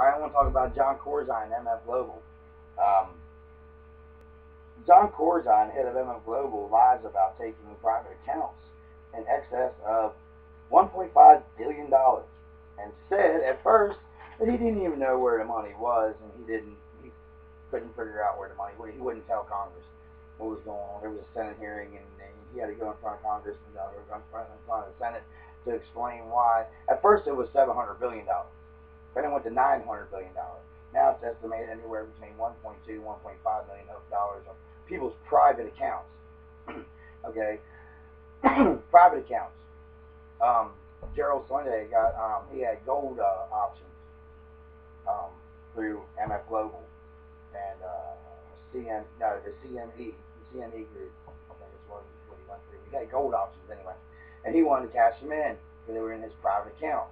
I want to talk about John Corzine, MF Global. Um, John Corzine, head of MF Global, lies about taking private accounts in excess of $1.5 billion dollars, and said at first that he didn't even know where the money was, and he couldn't figure out where the money was. He wouldn't tell Congress what was going on. There was a Senate hearing, and he had to go in front of Congress and go in front of the Senate to explain why. At first it was $700 billion dollars. Then it went to $900 billion dollars. Now it's estimated anywhere between 1.2 and 1.5 million dollars of people's private accounts. Okay, private accounts. Gerald Sunday got he had gold options through MF Global and the CME group. I think that's what he went through. He had gold options anyway, and he wanted to cash them in because they were in his private account.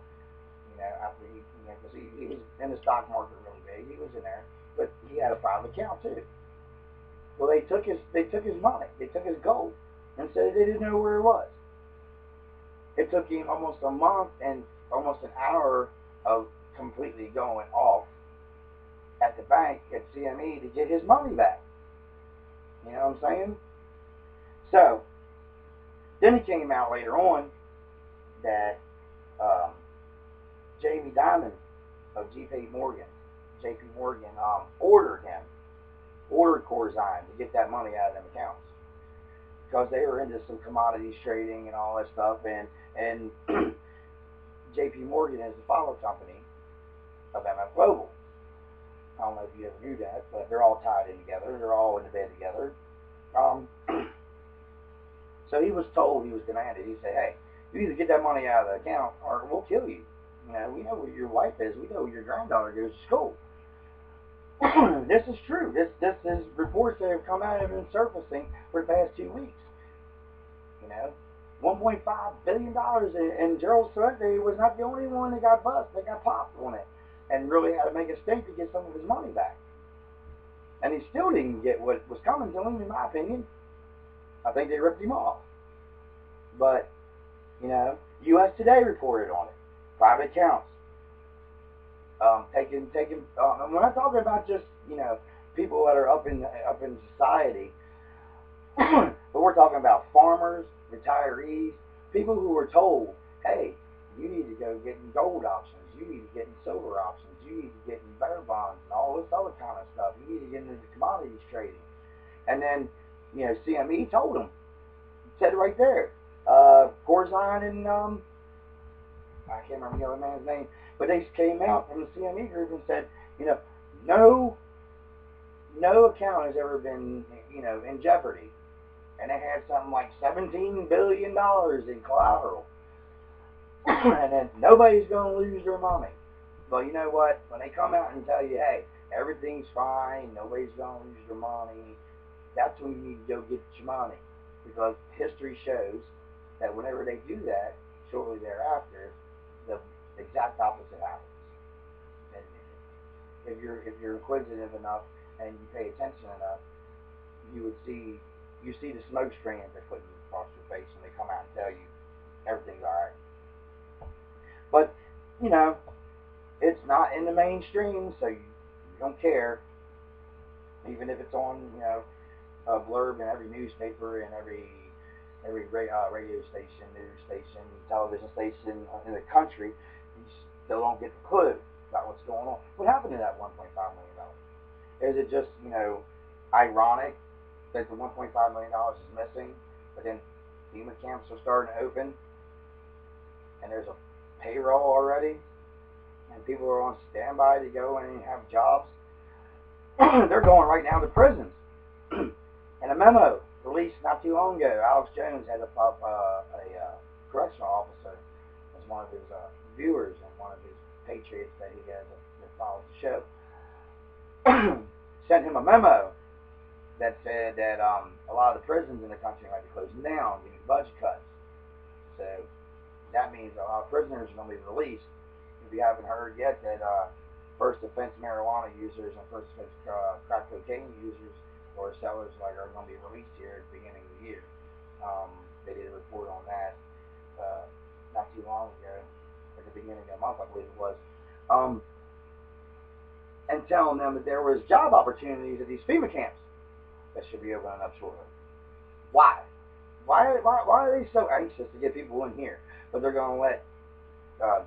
After because he was in the stock market really big, he was in there, but he had a private account too. Well, they took his money, they took his gold, and said they didn't know where it was. It took him almost a month and almost an hour of completely going off at the bank at CME to get his money back. You know what I'm saying? So then it came out later on that Jamie Dimon of JP Morgan ordered Corzine to get that money out of them accounts because they were into some commodities trading and all that stuff, and JP Morgan is the follow company of MF Global. I don't know if you ever knew that, but they're all tied in together. They're all in the bed together. So he was told, he was demanded, he said, hey, you either get that money out of the account or we'll kill you. We know where your wife is. We know where your granddaughter goes to school. This is true. This is reports that have come out and been surfacing for the past 2 weeks. $1.5 billion, and Gerald Sunday was not the only one that got bust. They got popped on it, and really had to make a stink to get some of his money back. And he still didn't get what was coming to him, in my opinion. I think they ripped him off. But U.S. Today reported on it. Private accounts. We're not talking about just people that are up in society, but we're talking about farmers, retirees, people who were told, hey, you need to go get in gold options, you need to get in silver options, you need to get in bear bonds and all this other kind of stuff. You need to get into commodities trading. And then CME told them, said it right there. Corzine and I can't remember the other man's name, but they came out from the CME group and said, no account has ever been, in jeopardy. And they had something like $17 billion in collateral. And then nobody's going to lose their money. Well, you know what? When they come out and tell you, hey, everything's fine, nobody's going to lose their money, that's when you need to go get your money. Because history shows that whenever they do that, shortly thereafter, the exact opposite happens. And if you're inquisitive enough and you pay attention enough, you see the smoke screen they're putting across your face when they come out and tell you everything's all right. But it's not in the mainstream, so you don't care. Even if it's on a blurb in every newspaper and every radio station, news station, television station in the country, you still don't get the clue about what's going on. What happened to that $1.5 million? Is it just, ironic that the $1.5 million is missing, but then FEMA camps are starting to open, and there's a payroll already, and people are on standby to go in and have jobs? They're going right now to prisons. And a memo released not too long ago, Alex Jones had a correctional officer as one of his viewers and one of his patriots that he has that follows the show, sent him a memo that said that a lot of the prisons in the country might be closing down due to budget cuts. So that means a lot of prisoners are going to be released. If you haven't heard yet, that first offense marijuana users and first offense crack cocaine users or sellers are going to be released here at the beginning of the year. They did a report on that not too long ago, at the beginning of the month, I believe it was. telling them that there was job opportunities at these FEMA camps that should be opening up shortly. Why? Why are they so anxious to get people in here, but they're going to let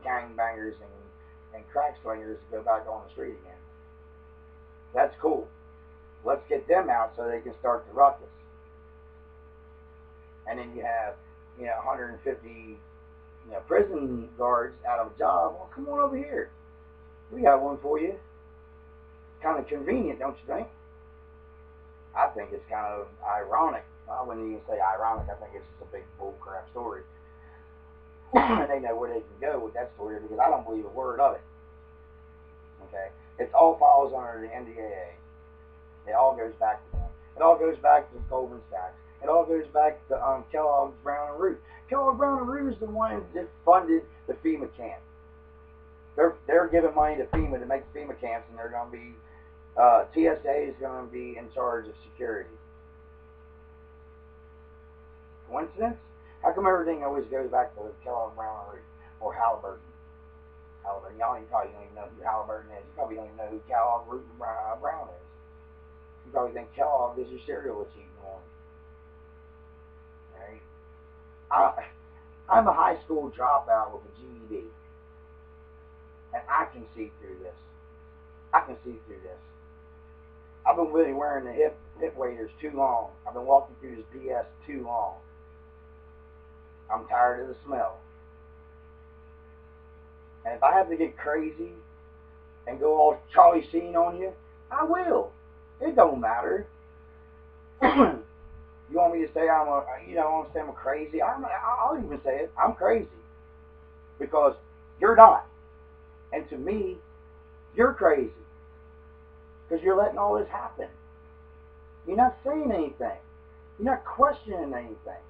gangbangers and crack slingers go back on the street again? That's cool. Let's get them out so they can start the ruckus. And then you have, 150, prison guards out of a job. Well, come on over here. We got one for you. Kind of convenient, don't you think? I think it's kind of ironic. I wouldn't even say ironic. I think it's just a big bullcrap story. And they know where they can go with that story because I don't believe a word of it. Okay? It all falls under the NDAA. It all goes back to them. It all goes back to Goldman Sachs. It all goes back to Kellogg, Brown & Root. Kellogg, Brown & Root is the one that funded the FEMA camp. They're giving money to FEMA to make FEMA camps, and they're going to be TSA is going to be in charge of security. Coincidence? How come everything always goes back to Kellogg, Brown & Root or Halliburton? Y'all probably don't even know who Halliburton is. You probably don't even know who Kellogg, Root, and Brown is. You probably think Kellogg is your cereal that's eating on. Right? I'm a high school dropout with a GED. And I can see through this. I can see through this. I've been really wearing the hip waders too long. I've been walking through this BS too long. I'm tired of the smell. And if I have to get crazy and go all Charlie Sheen on you, I will. It don't matter. You want me to say I'm crazy? I'll even say it. I'm crazy. Because you're not. And to me, you're crazy. Because you're letting all this happen. You're not saying anything. You're not questioning anything.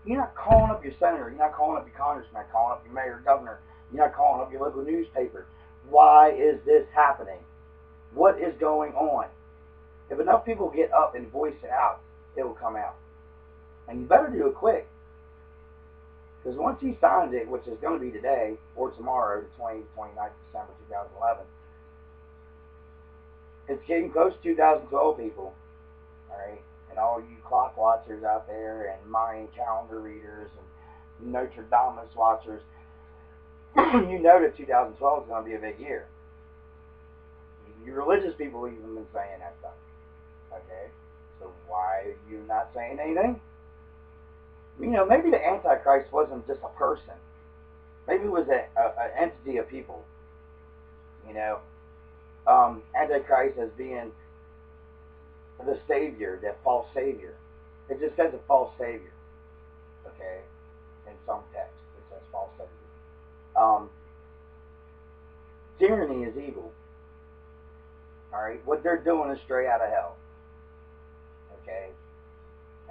You're not calling up your senator. You're not calling up your congressman. You're not calling up your mayor, governor. You're not calling up your local newspaper. Why is this happening? What is going on? If enough people get up and voice it out, it will come out. And you better do it quick. Because once he signs it, which is going to be today or tomorrow, the 29th of December 2011, it's getting close to 2012, people. Alright? And all you clock watchers out there and Mayan calendar readers and Notre Dame watchers, you know that 2012 is going to be a big year. You religious people have even been saying that stuff. Okay? So why are you not saying anything? Maybe the Antichrist wasn't just a person. Maybe it was an entity of people. Antichrist as being the savior, that false savior. It just says a false savior. Okay? In some text, it says false savior. Tyranny is evil. Alright? What they're doing is straight out of hell. Okay?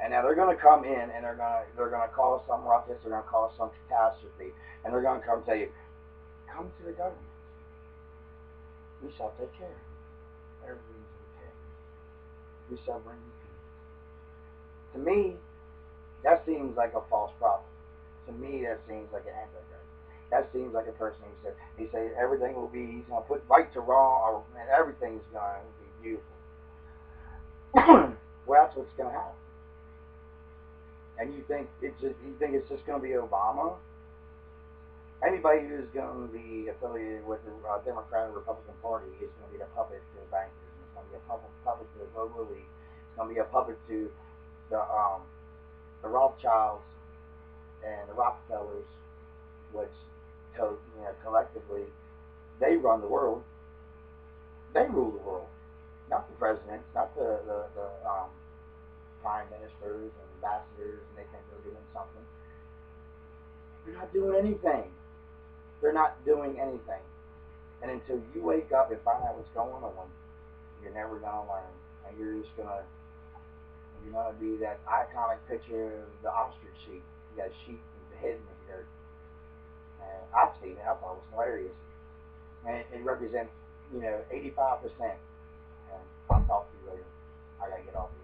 And now they're going to come in and they're going to cause some ruckus, they're going to cause some catastrophe, and they're going to come and tell you, come to the government. We shall take care. Everything's okay. We shall bring you peace. To me, that seems like a false prophet. To me, that seems like an antichrist. That seems like a person he said everything will be, he's going to put right to wrong, and everything's going to be beautiful. Well, that's what's going to happen. And you think it's just going to be Obama? Anybody who's going to be affiliated with the Democratic or Republican Party is going to be a puppet to the bankers. It's going to be a puppet to the global elite. It's going to be a puppet to the Rothschilds and the Rockefellers, which collectively they run the world. They rule the world, not the presidents, not the prime ministers and ambassadors, and they think they're doing something. They're not doing anything. They're not doing anything. And until you wake up and find out what's going on, you're never going to learn. And you're just going to be that iconic picture of the ostrich sheep. You got a sheep with the head in the dirt. And I've seen it. I thought it was hilarious. And it represents, 85%. And I'll talk to you later. I got to get off here.